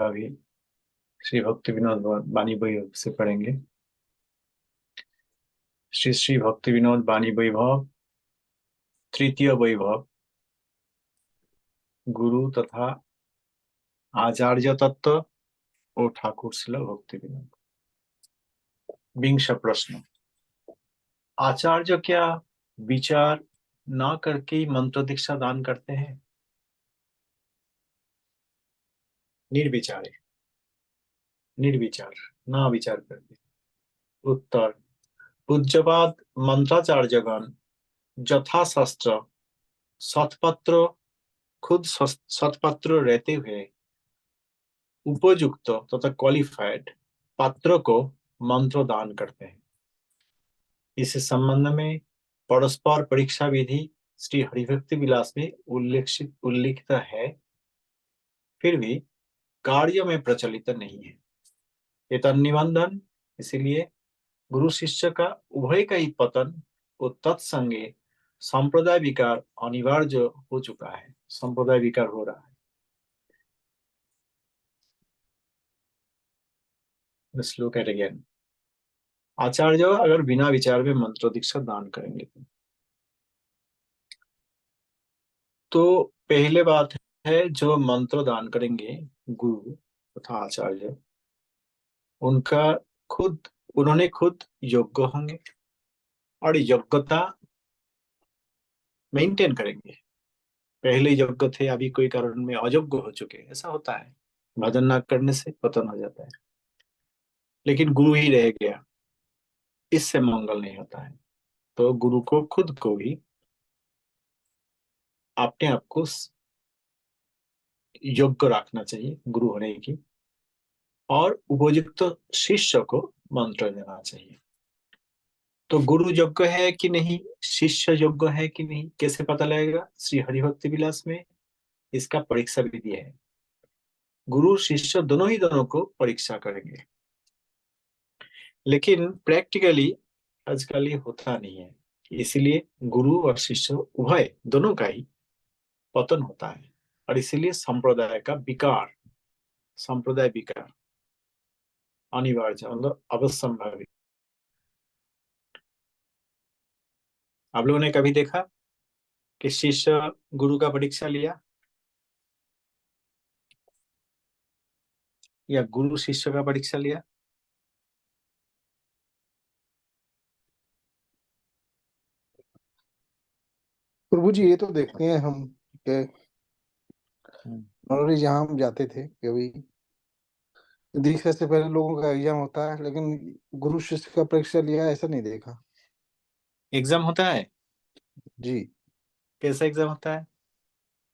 अभी श्री भक्ति विनोद वाणी वैभव से पढ़ेंगे। श्री श्री भक्ति विनोद वाणी वैभव तृतीय वैभव गुरु तथा आचार्य तत्व और ठाकुर शिला भक्ति विनोद। विंश प्रश्न। आचार्य क्या विचार ना करके ही मंत्र दीक्षा दान करते हैं? निर्विचारे, निर्विचार, ना विचार करके। उत्तर। पूज्यपाद मंत्राचार्यगण यथाशास्त्र सत्पत्र खुद सत्पत्र रहते हुए उपयुक्त तथा क्वालिफाइड पात्र को मंत्र दान करते हैं। इस संबंध में परस्पर परीक्षा विधि श्री हरिभक्ति विलास में उल्लिखित है, फिर भी कार्य में प्रचलित नहीं है। ये निबंधन इसलिए गुरु शिष्य का उभय का ही पतन और तत्संगे संप्रदाय विकार अनिवार्य हो चुका है। संप्रदाय विकार हो रहा है। श्लोक एट अगेन। आचार्य अगर बिना विचार में मंत्र दीक्षा दान करेंगे तो पहले बात है, जो मंत्र दान करेंगे गुरु तथा आचार्य, उनका उन्होंने खुद योग्य होंगे और योग्यता मेंटेन करेंगे। पहले योग्य थे, अभी कोई कारण में अयोग्य हो चुके, ऐसा होता है। भजन न करने से पतन हो जाता है। लेकिन गुरु ही रह गया, इससे मंगल नहीं होता है। तो गुरु को खुद को भी अपने आप को योग्य रखना चाहिए गुरु होने की, और उपयुक्त शिष्य को मंत्र देना चाहिए। तो गुरु योग्य है कि नहीं, शिष्य योग्य है कि नहीं, कैसे पता लगेगा? श्री हरिभक्ति विलास में इसका परीक्षा विधि है। गुरु शिष्य दोनों को परीक्षा करेंगे, लेकिन प्रैक्टिकली आजकल ये होता नहीं है। इसीलिए गुरु और शिष्य उभय दोनों का ही पतन होता है, और इसीलिए संप्रदाय विकार अनिवार्य, मतलब अवश्यंभावी। आप लोगों ने कभी देखा कि शिष्य गुरु का परीक्षा लिया या गुरु शिष्य का परीक्षा लिया? प्रभु जी, ये तो देखते हैं हम कि नॉर्मली जहाँ हम जाते थे कभी दीक्षा से पहले लोगों का एग्जाम होता है, लेकिन गुरु शिष्य का परीक्षा लिया ऐसा नहीं देखा। एग्जाम होता है जी, कैसा एग्जाम होता है?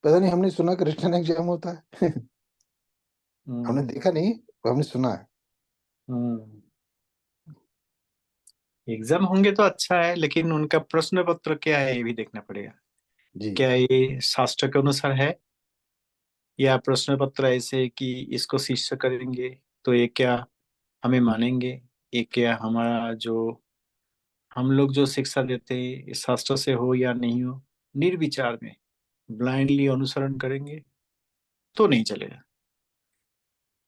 पता नहीं, हमने सुना कि रिटन एग्जाम होता है। हमने देखा नहीं, हमने सुना है। एग्जाम होंगे तो अच्छा है, लेकिन उनका प्रश्न पत्र क्या है ये भी देखना पड़ेगा। जी, क्या ये शास्त्र के अनुसार है, या प्रश्न पत्र ऐसे कि इसको शिष्य करेंगे तो ये क्या हमें मानेंगे, ये क्या हमारा जो हम लोग जो शिक्षा देते हैं ये शास्त्र से हो या नहीं हो। निर्विचार में ब्लाइंडली अनुसरण करेंगे तो नहीं चलेगा।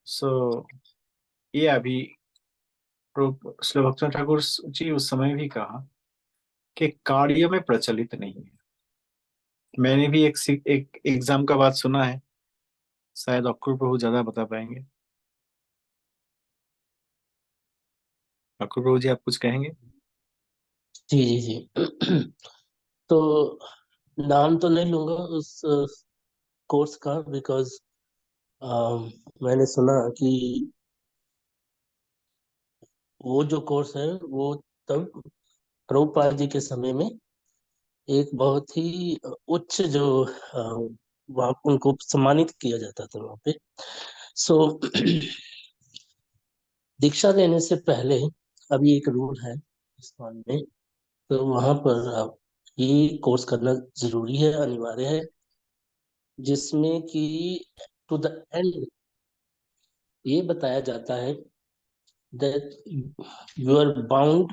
सो ये अभी श्री भक्तिनाथ ठाकुर जी उस समय भी कहा कि कार्य में प्रचलित नहीं है। मैंने भी एक एग्जाम का बात सुना है, शायद अक्रूर प्रभु ज्यादा बता पाएंगे। अक्रूर प्रभु जी, आप कुछ कहेंगे? जी जी जी। तो नाम तो नहीं लूंगा उस कोर्स का, बिकॉज मैंने सुना कि वो जो कोर्स है वो तब प्रभुपाद जी के समय में एक बहुत ही उच्च जो वहाँ उनको सम्मानित किया जाता था वहाँ पे। सो दीक्षा लेने से पहले अभी एक रूल है इस्कॉन में, तो वहाँ पर आप ये कोर्स करना जरूरी है, अनिवार्य है, जिसमें कि टू द एंड ये बताया जाता है that you are bound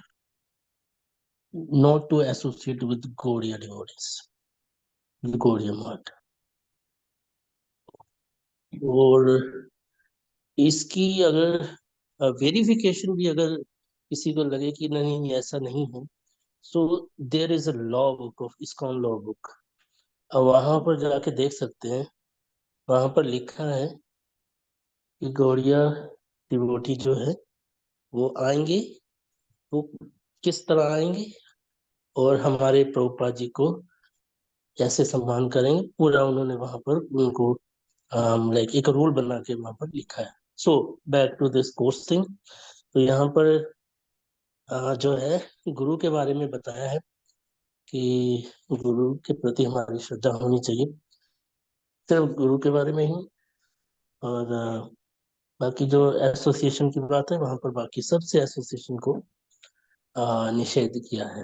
not to associate with Gaudiya devotees, with Gaudiya Math. और इसकी अगर वेरिफिकेशन भी अगर किसी को लगे कि नहीं ऐसा नहीं है, so there is a law book of ISKCON law book, वहां पर जाके देख सकते हैं। वहां पर लिखा है कि गौड़िया डिवोटी जो है वो आएंगे, वो किस तरह आएंगे और हमारे प्रभुपाद जी को कैसे सम्मान करेंगे, पूरा उन्होंने वहां पर उनको लाइक एक रूल बना के वहां पर लिखा है। So back to this course thing. तो यहाँ पर जो है गुरु के बारे में बताया है कि गुरु के प्रति हमारी श्रद्धा होनी चाहिए, सिर्फ गुरु के बारे में ही। और बाकी जो एसोसिएशन की बात है वहां पर बाकी सबसे एसोसिएशन को निषेध किया है।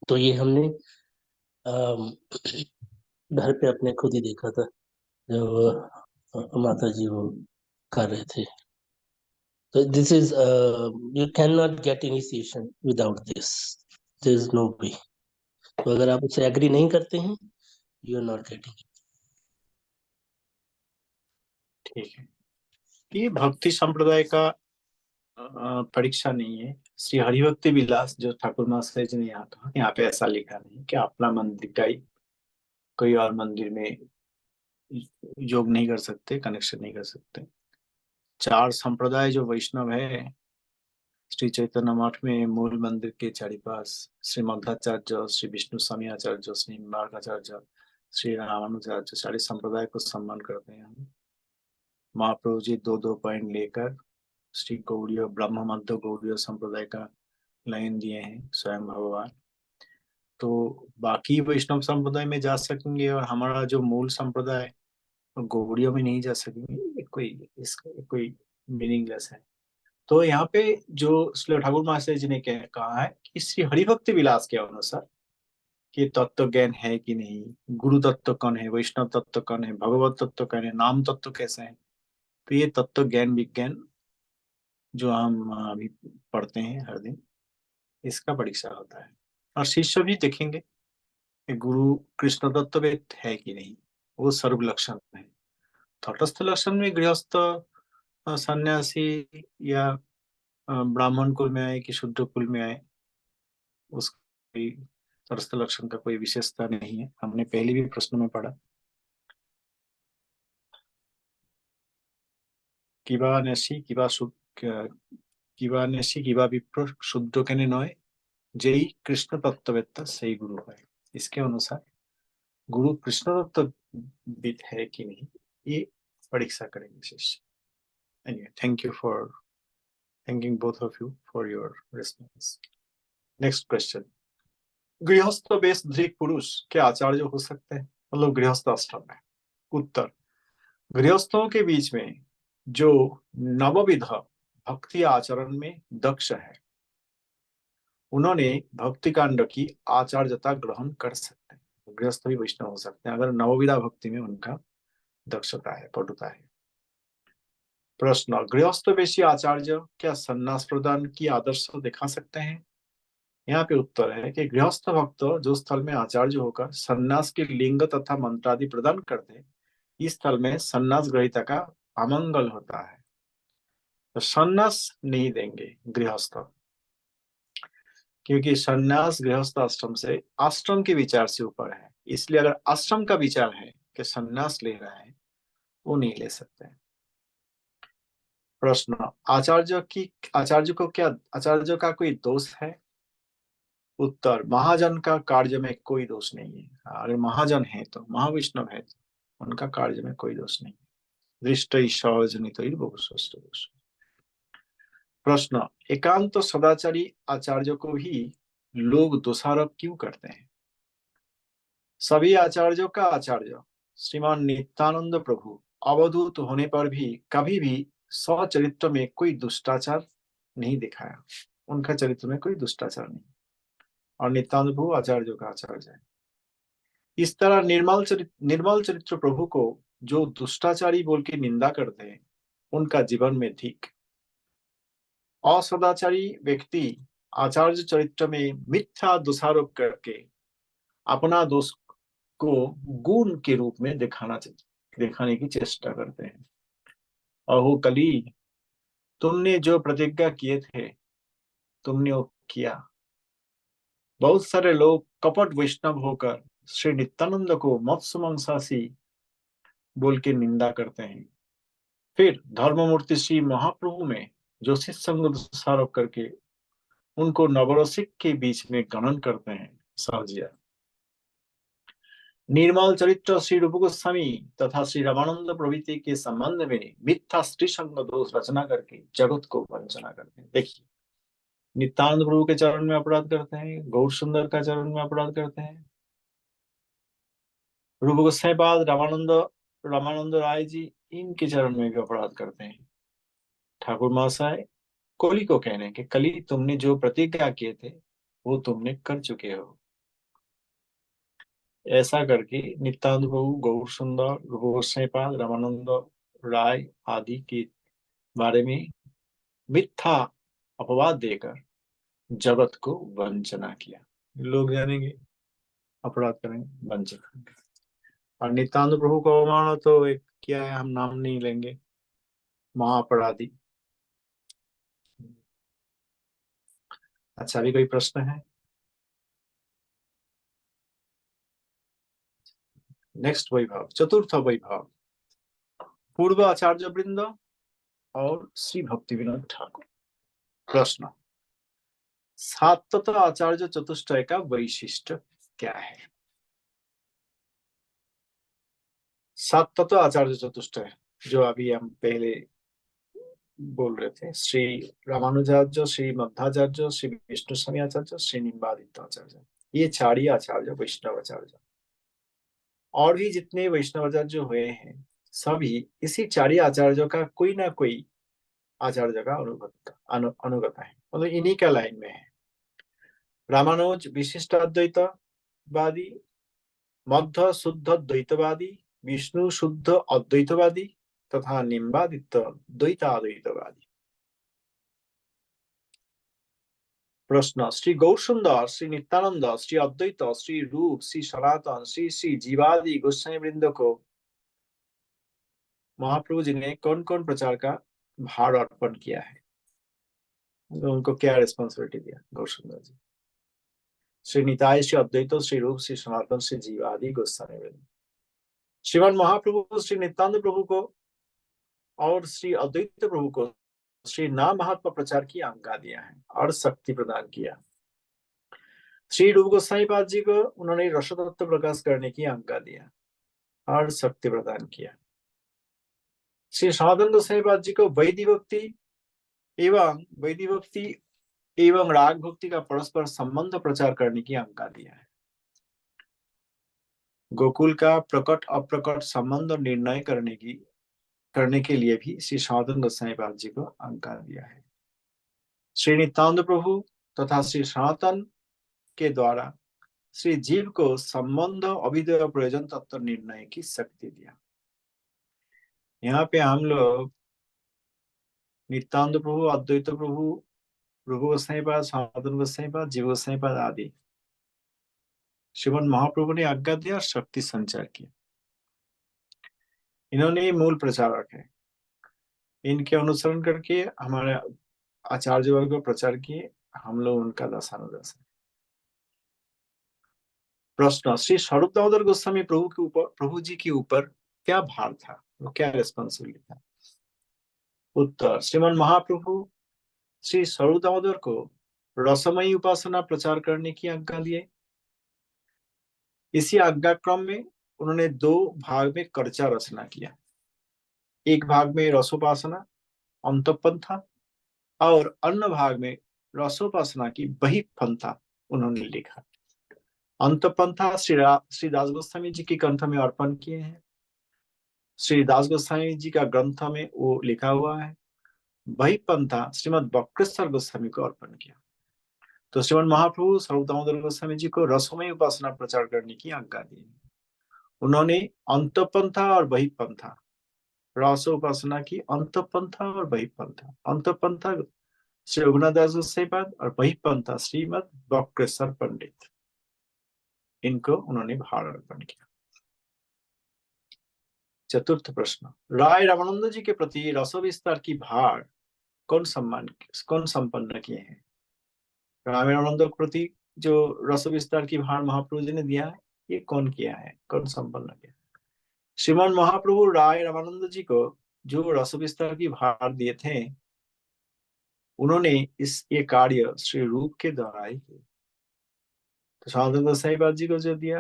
तो ये हमने अम, घर पे अपने खुद ही देखा था जब माता जी वो कर रहे थे। तो this is you cannot get initiation without this, there is no way. तो अगर आप उससे एग्री नहीं करते हैं, यू आर नॉट गेटिंग। ठीक है। ये भक्ति संप्रदाय का परीक्षा नहीं है। श्री हरिभक्ति विलास जो ठाकुर महाशय जी ने यहाँ कहा, यहाँ पे ऐसा लिखा नहीं कि अपना मंदिर का ही कोई और मंदिर में योग नहीं कर सकते, कनेक्शन नहीं कर सकते। चार संप्रदाय जो वैष्णव है श्री चैतन्य मठ में मूल मंदिर के चारिपास श्री मध्वाचार्य, श्री विष्णु स्वामी आचार्य, श्री निम्बार्काचार्य, श्री रामानुजाचार्य, सारे संप्रदाय को सम्मान करते हैं हम। महाप्रभु जी दो दो पॉइंट लेकर श्री गौड़ीय ब्रह्म मध्य गौड़ीय संप्रदाय का लाइन दिए हैं स्वयं भगवान। तो बाकी वैष्णव संप्रदाय में जा सकेंगे और हमारा जो मूल संप्रदाय गौड़ीय में नहीं जा सकेंगे, ये कोई इसका कोई मीनिंगलेस है। तो यहाँ पे जो श्री ठाकुर महाशय जी ने कहा है कि श्री हरिभक्ति विलास के अनुसार कि तत्व ज्ञान है कि नहीं, गुरु तत्व कौन है, वैष्णव तत्व कौन है, भगवत तत्व कौन है, नाम तत्व कैसे है। तो ये तत्व ज्ञान विज्ञान जो हम अभी पढ़ते हैं हर दिन, इसका परीक्षा होता है। और शिष्य भी देखेंगे कि गुरु कृष्ण तत्ववेद है कि नहीं, वो सर्व लक्षण है। तटस्थ लक्षण में गृहस्थ सन्यासी या ब्राह्मण कुल में आए कि शूद्र कुल में आए, उसका तटस्थ लक्षण का कोई विशेषता नहीं है। हमने पहले भी प्रश्न में पढ़ा কিবা নেশি কিবা কিবা নেশি কিবা विप्र शुद्ध কেনে নয়, যেই कृष्ण तत्ववेत्ता सही गुरु है। इसके अनुसार गुरु कृष्ण तत्वविद है कि नहीं, ये परीक्षा करेंगे शिष्य। Anyway, thanking both of you for your response. Next question. गृहस्थ वेश धृक पुरुष क्या आचार्य हो सकते हैं, मतलब गृहस्थ आश्रम में? उत्तर, गृहस्थों के बीच में जो नवविध भक्ति आचरण में दक्ष है, उन्होंने भक्ति कांड की आचार्यता ग्रहण कर सकते हैं। गृहस्थ भी वैष्णव हो सकते हैं अगर नवविधा भक्ति में उनका दक्षता है, पटुता है। प्रश्न, गृहस्थ वेशी आचार्य क्या सन्यास प्रदान की आदर्श दिखा सकते हैं? यहाँ पे उत्तर है कि गृहस्थ भक्त जो स्थल में आचार्य होकर सन्यास के लिंग तथा मंत्रादि प्रदान करते, इस स्थल में सन्यास ग्रहीता का अमंगल होता है। तो सन्यास नहीं देंगे गृहस्थ, क्योंकि सन्यास गृहस्थ आश्रम से आश्रम के विचार से ऊपर है। इसलिए अगर आश्रम का विचार है कि सन्यास ले रहा है, वो नहीं ले सकते। प्रश्न, आचार्य को क्या आचार्य का कोई दोष है? उत्तर, महाजन का कार्य में कोई दोष नहीं है। अगर महाजन है तो, महाविष्णव है तो उनका कार्य में कोई दोष नहीं है। दृष्ट सहजनित दोष। प्रश्न, एकांत सदाचारी आचार्य को भी लोग दोषारोप क्यों करते हैं? सभी आचार्यों का आचार्य श्रीमान नित्यानंद प्रभु अवधूत होने पर भी कभी भी स्वचरित्र में कोई दुष्टाचार नहीं दिखाया। उनका चरित्र में कोई दुष्टाचार नहीं, और नित्यानंद प्रभु आचार्यों का आचार्य है। इस तरह निर्मल चरित्र प्रभु को जो दुष्टाचारी बोल के निंदा करते हैं, उनका जीवन में ठीक। असदाचारी व्यक्ति आचार्य चरित्र में मिथ्या दोषारोप करके अपना दोष को गुण के रूप में दिखाने की चेष्टा करते हैं, अहो कली, तुमने जो प्रतिज्ञा किए थे तुमने वो किया। बहुत सारे लोग कपट वैष्णव होकर श्री नित्यानंद को मत्स्य मांसाशी बोल के निंदा करते हैं। फिर धर्ममूर्ति श्री महाप्रभु में जोशी संग दोषारोप करके उनको नवरसिक के बीच में गणन करते हैं। सहजिया निर्मल चरित्र श्री रूप गोस्वामी तथा श्री रामानंद प्रभृति के संबंध में मिथ्या स्त्री संग दोष रचना करके जगत को वंचना करते हैं। देखिए, नित्यानंद प्रभु के चरण में अपराध करते हैं, गौर सुंदर का चरण में अपराध करते हैं, रूप गोस्वाई पाद रामानंद रामानंद राय जी इनके चरण में भी अपराध करते हैं। ठाकुर महाशय कोली को कहने हैं कि कली तुमने जो प्रतिज्ञा किए थे वो तुमने कर चुके हो। ऐसा करके नित्यानंद प्रभु, गौर सुंदर, रूप गोस्वाई पाद, रामानंद राय आदि के बारे में मिथ्या अपवाद देकर जगत को वंचना किया। लोग जानेंगे, अपराध करेंगे, वंचना करेंगे। और नित्यानंद प्रभु को अवमानना तो एक क्या है, हम नाम नहीं लेंगे, महाअपराधी। अच्छा, अभी कोई प्रश्न है? नेक्स्ट वैभव, चतुर्थ वैभव, पूर्व आचार्य वृंद और श्री भक्ति विनोद ठाकुर। प्रश्न, सात तत्व आचार्य चतुष्टय का वैशिष्ट क्या है? सात तत्व आचार्य चतुष्टय जो अभी हम पहले बोल रहे थे, श्री रामानुजाचार्य, श्री मध्वाचार्य, श्री विष्णु स्वामी आचार्य, श्री निम्बादित्य आचार्य, ये चार ही आचार्य वैष्णव आचार्य। और भी जितने वैष्णव आचार्य हुए हैं सभी इसी चार ही आचार्यों का कोई ना कोई आचार्य का अनुगत है, मतलब इन्हीं का लाइन में है। रामानुज विशिष्ट अद्वैतवादी, मध्व शुद्ध द्वैतवादी, विष्णु शुद्ध अद्वैतवादी तथा निम्बादित्य द्वैताद्वैतवादी। प्रश्न, श्री गौरसुंदर, श्री नित्यानंद, श्री अद्वैत, श्री रूप, श्री सनातन, श्री श्री जीवादि गोस्वामी वृंद को महाप्रभु जी ने कौन कौन प्रचार का भार अर्पण किया है? तो उनको क्या रिस्पॉन्सिबिलिटी दिया गौरसुंदर जी? श्री निताय, श्री अद्वैत, श्री रूप, श्री सनातन, श्री जीवादि गोस्वामी वृंद। श्रीमान महाप्रभु श्री नित्यानंद प्रभु को और श्री अद्वैत प्रभु को श्री नाम महात्मा प्रचार की आज्ञा दिया है और शक्ति प्रदान किया। श्री रूप गोस्वामी पाद जी को उन्होंने रस तत्व प्रकाश करने की आज्ञा दिया और शक्ति प्रदान किया। श्री सनातन गोस्वामी पाद जी को वैदिक भक्ति एवं राग भक्ति का परस्पर संबंध प्रचार करने की आज्ञा दिया है। गोकुल का प्रकट अप्रकट संबंध निर्णय करने के लिए भी श्री सनातन गोस्वामी पाद जी को आज्ञा दिया है। श्री नित्यानंद प्रभु तथा श्री सनातन के द्वारा श्री जीव को संबंध अभिधेय प्रयोजन तत्व निर्णय की शक्ति दिया। यहाँ पे हम लोग नित्यानंद प्रभु, अद्वैत प्रभु, रूप गोस्वामी पाद, सनातन गोस्वामी पाद, जीव गोस्वामी पाद आदि श्रीमद महाप्रभु ने आज्ञा दिया और शक्ति संचार किया। इन्होंने मूल प्रचारक है, इनके अनुसरण करके हमारे आचार्य वर्ग को प्रचार किए, हम लोग उनका दासानुदास है। प्रश्न, श्री स्वरूप दामोदर गोस्वामी प्रभु जी के ऊपर क्या भार था, वो क्या रिस्पॉन्सिबिलिटी था? उत्तर, श्रीमद महाप्रभु श्री स्वरूप दामोदर को रसमयी उपासना प्रचार करने की आज्ञा दिए। इसी आज्ञा क्रम में उन्होंने दो भाग में कर्चा रचना किया। एक भाग में रसोपासना अंतःपंथा और अन्य भाग में रसोपासना की बहिःपंथा उन्होंने लिखा। अंतःपंथा श्री दास गोस्वामी जी के ग्रंथ में अर्पण किए हैं। श्री दास गोस्वामी जी का ग्रंथ में वो लिखा हुआ है। बहिःपंथा श्रीमद बक्रेश्वर गोस्वामी को अर्पण किया। तो श्रीमद महाप्रभु स्वरूप दामोदर गोस्वामी जी को रसमय उपासना प्रचार करने की आज्ञा दी। उन्होंने अंतःपंथा और बहिःपंथा, रस उपासना की अंतःपंथा और बहिःपंथा। अंतःपंथा श्री रघुनाथ दास गोस्वामी पाद और बहिःपंथा श्रीमद बक्रेश्वर पंडित, इनको उन्होंने भार अर्पण किया। चतुर्थ प्रश्न, राय रामानंद जी के प्रति रस विस्तार की भार कौन संपन्न किए हैं? राय रामानंद के प्रति जो रस विस्तार की भार महाप्रभु जी ने दिया है, ये कौन किया है, कौन संपन्न किया? श्रीमान महाप्रभु राय रामानंद जी को जो रस विस्तार की भार दिए थे, उन्होंने ये कार्य श्री रूप के द्वारा ही किया। तो सनातन गोसाई पाद जी को जो दिया,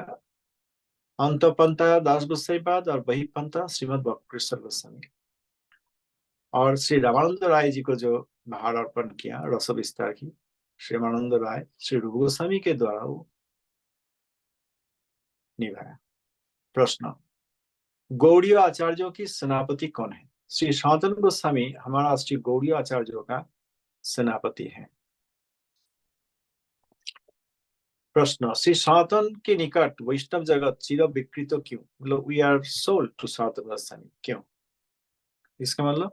अंत पंथा दास गोसाई पाद और बही पंथा श्रीमद भक्तिकृष्ण गोस्वामी, और श्री रामानंद राय जी को जो भार अर्पण किया रस विस्तार की, श्री रामानंद राय श्री रूप गोस्वामी के द्वारा वो निभाया। प्रश्न, गौड़ीय आचार्यों की सेनापति कौन है? श्री सनातन गोस्वामी हमारा श्री गौड़ीय आचार्यों का सेनापति है। प्रश्न, श्री सनातन के निकट वैष्णव जगत चिर विकृत क्यों? मतलब we are sold to Sanatan Goswami, क्यों? इसका मतलब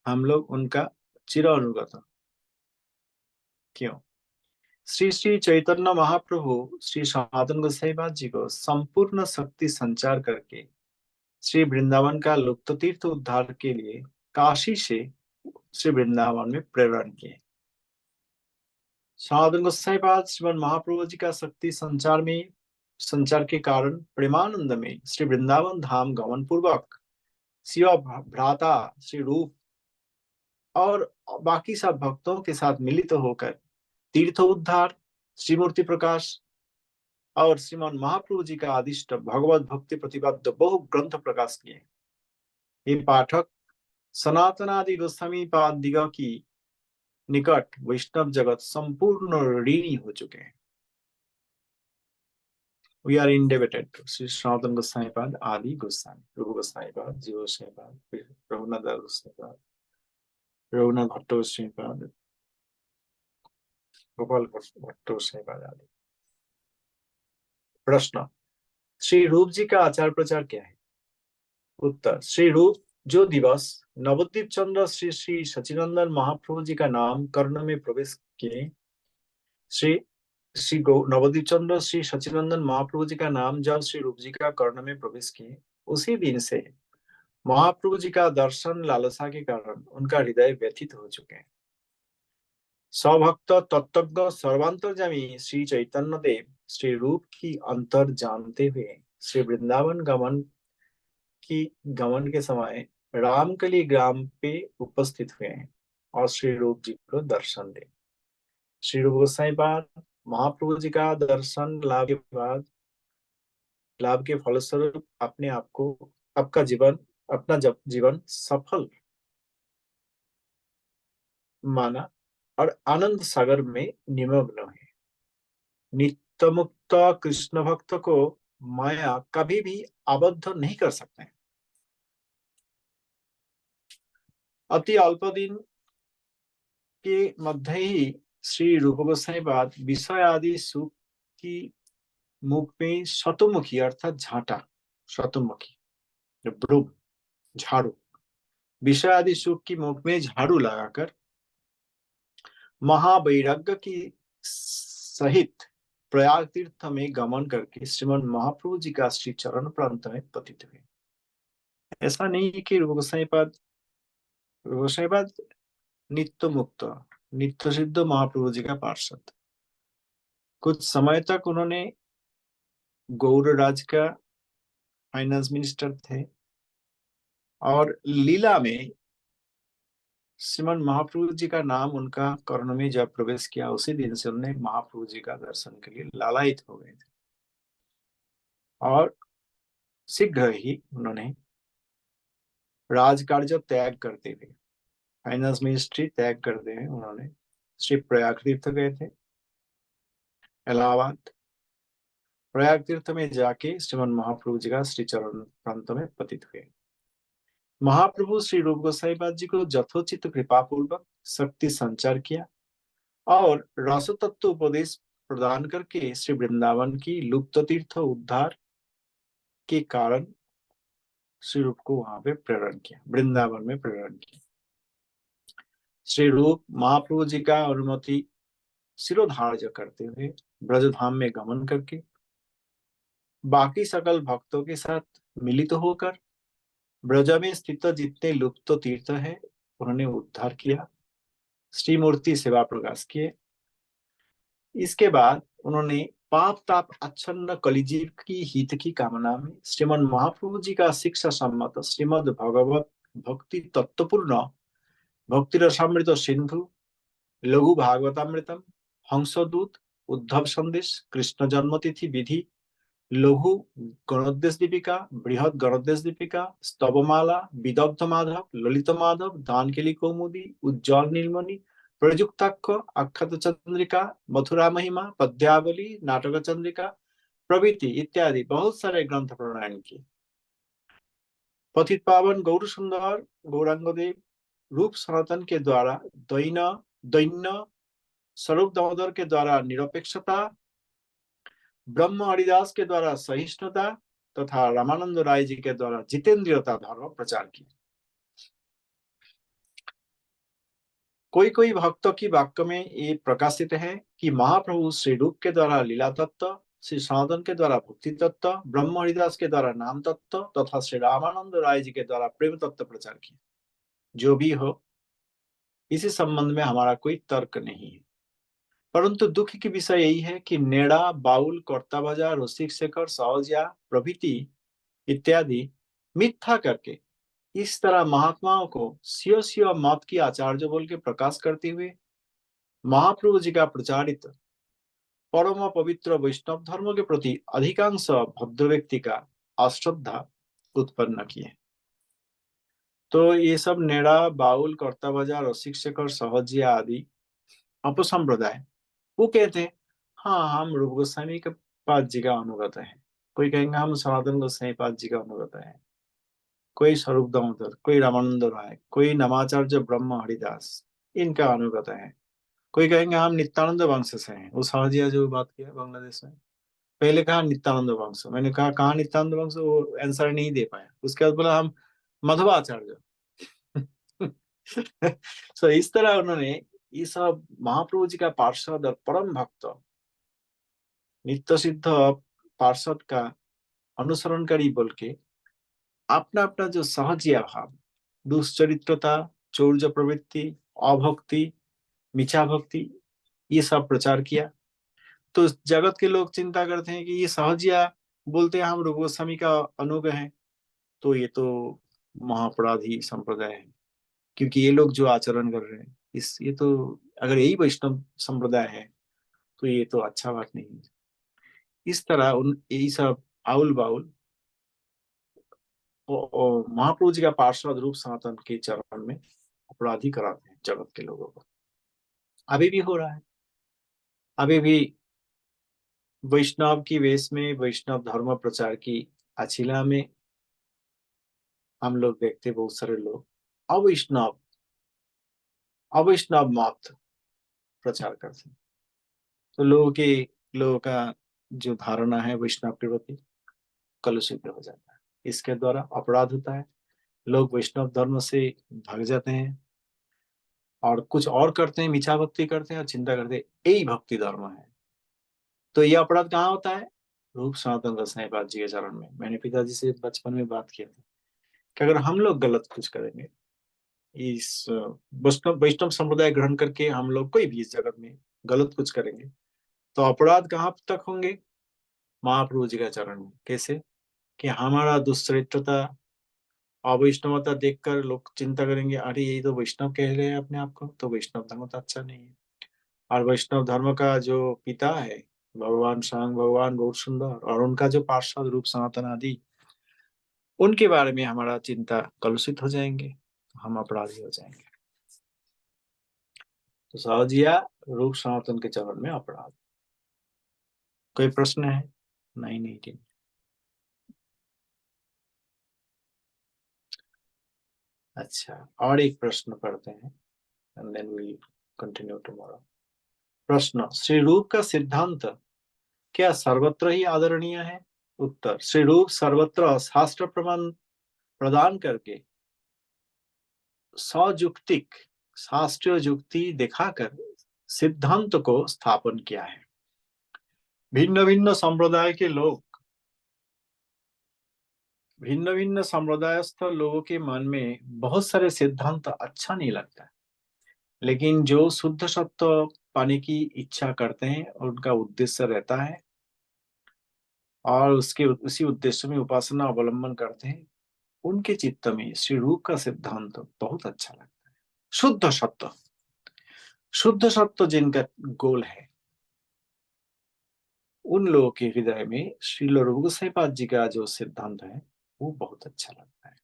हम लोग उनका चिर अनुगत, क्यों? श्री श्री चैतन्य महाप्रभु श्री सनातन गोसाई पाद जी को संपूर्ण शक्ति संचार करके श्री वृंदावन का लुप्त तीर्थ उद्धार के लिए काशी से श्री वृंदावन में प्रेरण किए। सनातन गोसाई पाद श्रीमद महाप्रभु जी का शक्ति संचार के कारण प्रेमानंद में श्री वृंदावन धाम गमन पूर्वक शिव भ्राता श्री रूप और बाकी सब भक्तों के साथ मिलित होकर तीर्थ उद्धार, श्रीमूर्ति प्रकाश और श्रीमान महाप्रभु जी का आदिष्ट भगवत भक्ति प्रतिपाद्य बहु ग्रंथ प्रकाश किए। ये पाठक सनातनादि गोस्वामी पाद दिगा की निकट वैष्णव जगत संपूर्ण ऋणी हो चुके हैं। We are इंडेबिटेड to Shri Sanatan Goswami पाद आदि गोस्वामी, रूप गोस्वामी पाद, जीव गोस्वामी पाद, रघुनाथ दास गोस्वामी पाद, रघुनाथ भट्ट गोस्वामी पाद, गोपाल भट्ट गोस्वामी पाद आदि। प्रश्न, श्री रूप जी का आचार प्रचार क्या है? उत्तर, श्री रूप जो दिवस नवद्वीप चंद्र श्री श्री सचिनंदन महाप्रभु जी का नाम कर्ण में प्रवेश किए, श्री श्री नवद्वीप चंद्र श्री सचिनंदन महाप्रभु जी का नाम जब श्री रूप जी का कर्ण में प्रवेश किए, उसी दिन से महाप्रभु जी का दर्शन लालसा के कारण उनका हृदय व्यथित हो चुके हैं। सभक्त तत्वज्ञ सर्वांतर्यामी श्री चैतन्य देव श्री रूप की अंतर जानते हुए श्री वृंदावन गमन के समय रामकली ग्राम पे उपस्थित हुए हैं और श्री रूप जी को दर्शन दे। श्री रूप गोसाई पाद महाप्रभु जी का दर्शन लाभ के फलस्वरूप अपने आप को अपना जीवन सफल माना और आनंद सागर में निमग्न है। नित्य मुक्त कृष्ण भक्त को माया कभी भी आबद्ध नहीं कर सकते। अति अल्प दिन के मध्य ही श्री रूप गोसाई पाद विषय आदि सुख की मुख में शतमुखी अर्थात झाटा, शतमुखी झाड़ू, विषय आदि सुख की मुख में झाड़ू लगाकर महावैराग्य की सहित प्रयाग तीर्थ में गमन करके श्रीमद महाप्रभु जी का श्री चरण प्रांत में पतित हुए। ऐसा नहीं कि रूप गोसाई पाद नित्य मुक्त नित्य सिद्ध महाप्रभु जी का पार्षद। कुछ समय तक उन्होंने गौर राज का फाइनेंस मिनिस्टर थे और लीला में श्रीमद महाप्रभु जी का नाम उनका कर्ण में जब प्रवेश किया, उसी दिन से उन्होंने महाप्रभु जी का दर्शन के लिए लालायित हो गए थे और शीघ्र ही उन्होंने राजकार्य त्याग करते हुए, फाइनेंस मिनिस्ट्री त्याग करते हुए उन्होंने श्री प्रयाग तीर्थ गए थे, इलाहाबाद। प्रयाग तीर्थ में जाके श्रीमद महाप्रभु जी का श्री चरण प्रांत में पतित हुए। महाप्रभु श्री रूप गोसाई पाद जी को यथोचित कृपा पूर्वक शक्ति संचार किया और रस तत्व उपदेश प्रदान करके श्री वृंदावन की लुप्त तीर्थ उद्धार के कारण श्री रूप को वहां पे प्रेरण किया, वृंदावन में प्रेरण किया। श्री रूप महाप्रभु जी का अनुमति शिरोधार्य करते हुए ब्रजधाम में गमन करके बाकी सकल भक्तों के साथ मिलित होकर ब्रज में स्थित जितने लुप्त तीर्थ है उन्होंने उद्धार किया, श्री मूर्ति सेवा प्रकाश किए। इसके बाद उन्होंने पाप ताप आच्छन्न कलिजीव की हित की कामना में श्रीमद महाप्रभु जी का शिक्षा सम्मत श्रीमद भगवत भक्ति तत्वपूर्ण भक्ति रसामृत सिंधु, लघु भागवतामृतम, हंसदूत, उद्धव संदेश, कृष्ण जन्मतिथि विधि, लघु गणोद्देश दीपिका, बृहद गणोद्देश दीपिका, स्तवमाला, विदग्ध माधव, ललित माधव, दानकेली कौमुदी, उज्ज्वल नीलमणि, प्रयुक्ताक्ष, आख्यात चंद्रिका, मथुरा महिमा, पद्यावली, नाटक चंद्रिका प्रभृति इत्यादि बहुत सारे ग्रंथ प्रणायन किए। पतित पावन गौर सुंदर गौरांगदेव रूप सनातन के द्वारा दैन्य स्वरूप दामोदर के द्वारा निरपेक्षता, ब्रह्म हरिदास के द्वारा सहिष्णुता तथा रामानंद राय जी के द्वारा जितेंद्रियता धर्म प्रचार किया। कोई कोई भक्तों की वाक्य में ये प्रकाशित है कि महाप्रभु श्री रूप के द्वारा लीला तत्व, श्री सनातन के द्वारा भक्ति तत्व, ब्रह्म हरिदास के द्वारा नाम तत्व तथा श्री रामानंद राय जी के द्वारा प्रेम तत्व प्रचार किया। जो भी हो, इसी संबंध में हमारा कोई तर्क नहीं है, परंतु दुख की विषय यही है कि नेड़ा, बाउल, कर्ताभजा, रसिक शेखर, सहजिया प्रभृति इत्यादि मिथ्या करके इस तरह महात्माओं को सियो सियो मत की आचार्य बोल के प्रकाश करते हुए महाप्रभु जी का प्रचारित परम पवित्र वैष्णव धर्म के प्रति अधिकांश भद्र व्यक्ति का अश्रद्धा उत्पन्न किए। तो ये सब नेड़ा, बाउल, कर्ताभजा, रसिक शेखर, सहजिया आदि अपसंप्रदाय वो कहते हैं हाँ हम रूप गोस्वामी के पाद जी का अनुगत है, कोई कहेंगे हम सनातन गोस्वामी पाद जी का अनुगत है, कोई स्वरूप दामोदर, कोई रामानंद राय, कोई नमाचार्य ब्रह्म हरिदास इनका अनुगत है, कोई कहेंगे हम नित्यानंद वंश से हैं। वो सहजिया जो बात किया बांग्लादेश में, पहले कहा नित्यानंद वंश, मैंने कहा कहाँ नित्यानंद वंश, वो आंसर नहीं दे पाया। उसके बाद बोला हम मध्वाचार्य। सो इस तरह उन्होंने ये सब महाप्रभु जी का पार्षद और परम भक्त नित्य सिद्ध पार्षद का अनुसरणकारी बोल के अपना अपना जो सहजिया भाव, दुष्चरित्रता, चौर्य प्रवृत्ति, अभक्ति, मिछा भक्ति ये सब प्रचार किया। तो जगत के लोग चिंता करते हैं कि ये सहजिया बोलते हैं हम रूप गोस्वामी का अनुग हैं, तो ये तो महापराधी संप्रदाय है, क्योंकि ये लोग जो आचरण कर रहे हैं ये तो अगर यही वैष्णव संप्रदाय है तो ये तो अच्छा बात नहीं है। इस तरह उन यही सब आउल बाउल महाप्रभु जी का पार्षद रूप सनातन के चरण में अपराधी कराते हैं जगत के लोगों को। अभी भी हो रहा है, अभी भी वैष्णव की वेश में वैष्णव धर्म प्रचार की अछिला में हम लोग देखते बहुत सारे लोग अवैष्णव मत प्रचार करते हैं। तो लोगों का जो धारणा है वैष्णव के प्रति कलुषित हो जाता है, इसके द्वारा अपराध होता है, लोग वैष्णव धर्म से भाग जाते हैं और कुछ और करते हैं, मिछा भक्ति करते हैं और चिंता करते हैं यही भक्ति धर्म है। तो ये अपराध कहाँ होता है? रूप सनातन गोसाई पाद जी के चरण में। मैंने पिताजी से बचपन में बात किया था कि अगर हम लोग गलत कुछ करेंगे, इस वैष्णव वैष्णव संप्रदाय ग्रहण करके हम लोग कोई भी इस जगत में गलत कुछ करेंगे तो अपराध कहाँ तक होंगे? महाप्रभु जी का चरण में। कैसे? कि हमारा दुष्चरित्रता, अवैष्णवता देखकर लोग चिंता करेंगे अरे ये तो वैष्णव कह रहे हैं अपने आप को, तो वैष्णव धर्म तो अच्छा नहीं है। और वैष्णव धर्म का जो पिता है भगवान सांग, भगवान गौर सुंदर और उनका जो पार्षद रूप सनातन आदि, उनके बारे में हमारा चिंता कलुषित हो जाएंगे, तो हम अपराधी हो जाएंगे। तो सहजिया रूप सनातन के चरण में अपराध। कोई प्रश्न है? नहीं ठीक। अच्छा, और एक प्रश्न पढ़ते हैं and then we'll continue tomorrow. प्रश्न, श्री रूप का सिद्धांत क्या सर्वत्र ही आदरणीय है? उत्तर, श्री रूप सर्वत्र शास्त्र प्रमाण प्रदान करके सजुक्तिक शास्त्रीय युक्ति दिखाकर सिद्धांत को स्थापन किया है। भिन्न भिन्न संप्रदाय के लोग भिन्न भिन्न संप्रदायस्थ लोगों के मन में बहुत सारे सिद्धांत अच्छा नहीं लगता है, लेकिन जो शुद्ध सत्य पाने की इच्छा करते हैं और उनका उद्देश्य रहता है और उसके उसी उद्देश्य में उपासना अवलंबन करते हैं, उनके चित्त में श्री रूप का सिद्धांत बहुत अच्छा लगता है। शुद्ध सत्य जिनका गोल है, उन लोगों के हृदय में श्रील रूप गोसाईपाद जी का जो सिद्धांत है वो बहुत अच्छा लगता है।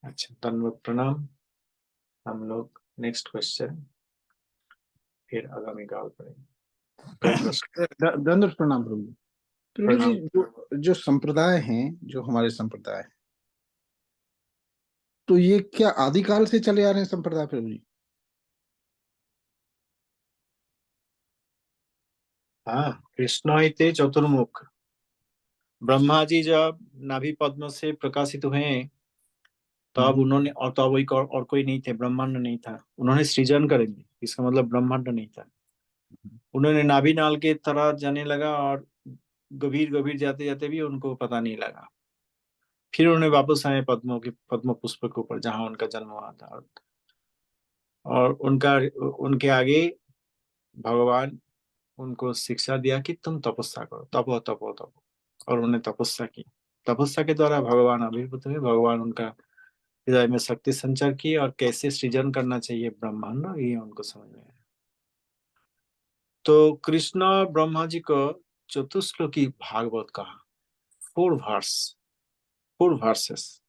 अच्छा, धन्यवाद, प्रणाम। हम लोग नेक्स्ट क्वेश्चन फिर आगामी काल करेंगे। दंड प्रणाम प्रभु जी। प्रभु जी, जो संप्रदाय हैं, जो हमारे संप्रदाय हैं, तो ये क्या आदिकाल से चले आ रहे हैं संप्रदाय प्रभु जी? हाँ, कृष्ण इते चतुर्मुख। ब्रह्मा जी जब नाभि पद्म से प्रकाशित हुए तब उन्होंने, और तब और कोई नहीं थे, ब्रह्मांड नहीं था। उन्होंने सृजन करेंगे, इसका मतलब ब्रह्मांड नहीं था। उन्होंने नाभि नाल के तरह जाने लगा और गभीर गभीर जाते जाते भी उनको पता नहीं लगा। फिर उन्होंने वापस आए पद्म पुष्प के ऊपर जहां उनका जन्म हुआ था, और उनके आगे भगवान उनको शिक्षा दिया कि तुम तपस्या करो, तपो तपो तपो। और उन्होंने तपस्या की। तपस्या के द्वारा भगवान आविर्भूत हुए। भगवान उनका हृदय में शक्ति संचार की और कैसे सृजन करना चाहिए ब्रह्मांड, ये उनको समझ में आया। तो कृष्ण ब्रह्मा जी को चतुश्लोकी भागवत कहा, 4 verses.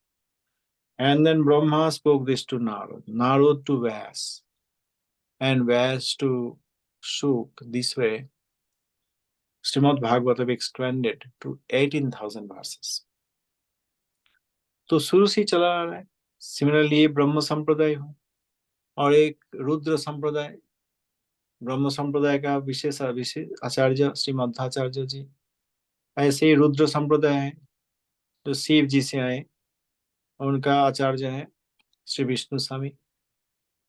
And then Brahma spoke this to Narad, Narad to Vyas, and Vyas to Shuk. This way, Srimad Bhagavatam extended to 18,000 verses. तो शुरू से चला आ रहा है। सिमिलरली ये ब्रह्म संप्रदाय हो और एक रुद्र संप्रदाय। ब्रह्म संप्रदाय का विशेष आचार्य श्री मध्वाचार्य जी, ऐसे ही रुद्र संप्रदाय है जो शिव जी से आए, उनका आचार्य है श्री विष्णु स्वामी।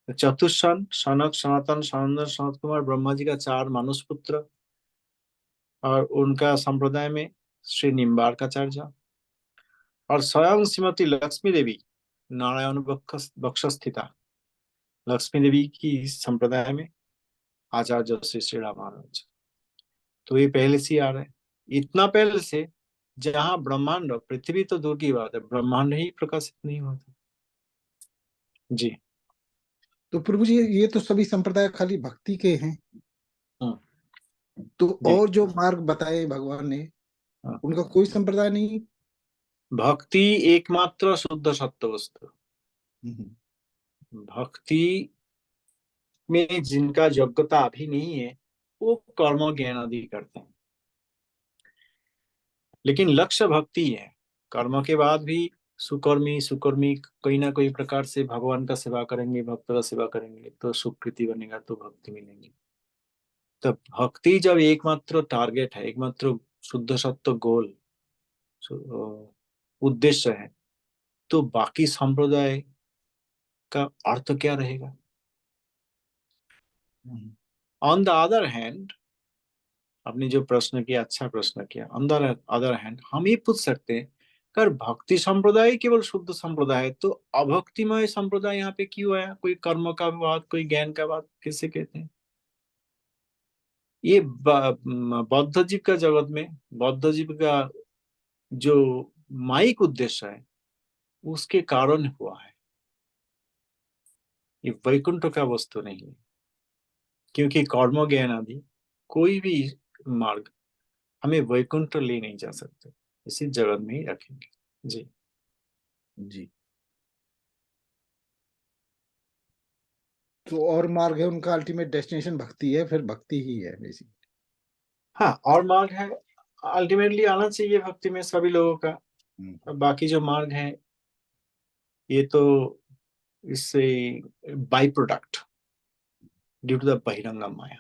चतुष्सन, सनक, सनातन, सनंदन, सनत कुमार, ब्रह्मा जी का 4 मानुष पुत्र, और उनका संप्रदाय में श्री निम्बार्काचार्य और स्वयं श्रीमती लक्ष्मी देवी नारायण बक्षस्थिता लक्ष्मी देवी की संप्रदाय में आचार्य श्री रामानुज। तो ये पहले से आ रहा है, इतना पहले से जहां ब्रह्मांड, पृथ्वी तो दूर की बात है, ब्रह्मांड ही प्रकाशित नहीं हुआ था जी। तो प्रभु जी, ये तो सभी संप्रदाय खाली भक्ति के हैं। तो जी। और जो मार्ग बताए भगवान ने, उनका कोई संप्रदाय नहीं? भक्ति एकमात्र शुद्ध सत्य वस्तु। भक्ति में जिनका योग्यता अभी नहीं है वो कर्म ज्ञान आदि करते हैं, लेकिन लक्ष्य भक्ति है। कर्म के बाद भी सुकर्मी कहीं ना कहीं प्रकार से भगवान का सेवा करेंगे, भक्त का सेवा करेंगे तो सुकृति बनेगा, तो भक्ति मिलेगी। तो भक्ति जब एकमात्र टारगेट है, एकमात्र शुद्ध सत्य गोल उद्देश्य है, तो बाकी संप्रदाय का अर्थ क्या रहेगा? ऑन द अदर हैंड, आपने जो प्रश्न किया, अच्छा प्रश्न किया। ऑन द अदर हैंड हम ये पूछ सकते हैं, अगर भक्ति संप्रदाय केवल शुद्ध संप्रदाय है तो अभक्तिमय संप्रदाय यहाँ पे क्यों आया? कोई कर्म का बात, कोई ज्ञान का बात कैसे कहते हैं? ये बौद्ध जीव का जगत में, बौद्ध जीव का जो माइक उद्देश्य है उसके कारण हुआ है। ये वैकुंठ का वस्तु नहीं है, क्योंकि कर्म ज्ञान आदि कोई भी मार्ग हमें वैकुंठ ले नहीं जा सकते, इसी जगत में ही रखेंगे जी। जी। तो और मार्ग है उनका, अल्टीमेट डेस्टिनेशन भक्ति है, फिर भक्ति ही है बेसिकली। हाँ, और मार्ग है, अल्टीमेटली आना चाहिए भक्ति में सभी लोगों का। बाकी जो मार्ग है ये तो इससे by product due to the बहिरंग माया।